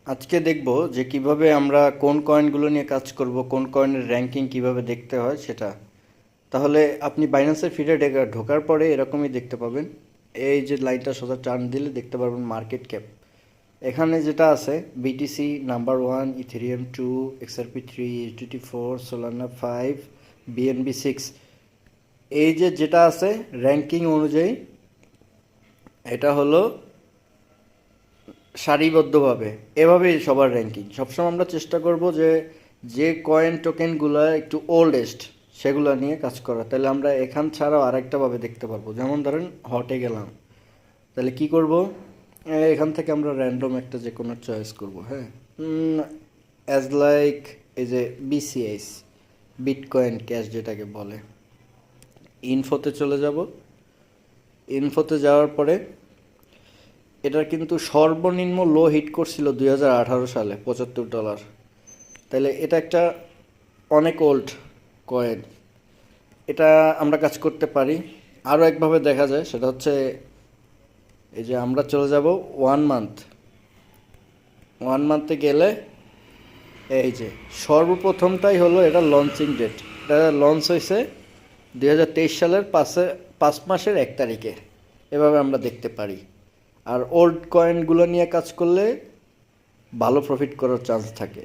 আজকে দেখব যে কিভাবে আমরা কোন কয়েনগুলো নিয়ে কাজ করব, কোন কয়েনের র্যাঙ্কিং কিভাবে দেখতে হয় সেটা। তাহলে আপনি বাইন্যান্সের ফিডে ঢোকার পরে এরকমই দেখতে পাবেন। এই যে লাইনটা সোজা টান দিলে দেখতে পারবেন মার্কেট ক্যাপ। এখানে যেটা আছে BTC number 1, Ethereum 2, XRP 3, HDT 4, Solana 5, BNB 6। এই যে যেটা আছে র্যাঙ্কিং অনুযায়ী এটা হলো সারিবদ্ধভাবে। এভাবেই সবার র্যাঙ্কিং। সবসময় আমরা চেষ্টা করব যে যে কয়েন টোকেনগুলো একটু ওল্ডেস্ট সেগুলো নিয়ে কাজ করা। তাহলে আমরা এখান ছাড়াও আরেকটাভাবে দেখতে পারবো। যেমন ধরেন হটে গেলাম, তাহলে কি করব, এখান থেকে আমরা র্যান্ডম একটা যে কোনো চয়েস করব। হ্যাঁ, অ্যাজ লাইক এই যে বিসিএস, বিটকয়েন ক্যাশ যেটাকে বলে। ইনফোতে চলে যাব। ইনফোতে যাওয়ার পরে এটার কিন্তু সর্বনিম্ন লো হিট করছিল 2018 সালে $75। তাহলে এটা একটা অনেক ওল্ড কয়েন। এটা আমরা কাজ করতে পারি। আরও একভাবে দেখা যায়, সেটা হচ্ছে এই যে আমরা চলে যাব 1 মান্থ। 1 মান্থে গেলে এই যে সর্বপ্রথমটাই হলো এটা লঞ্চিং ডেট। এটা লঞ্চ হয়েছে 2023 সালের 5 মাসের 1 তারিখে। এভাবে আমরা দেখতে পারি। আর ওল্ড কয়েনগুলো নিয়ে কাজ করলে ভালো প্রফিট করার চান্স থাকে।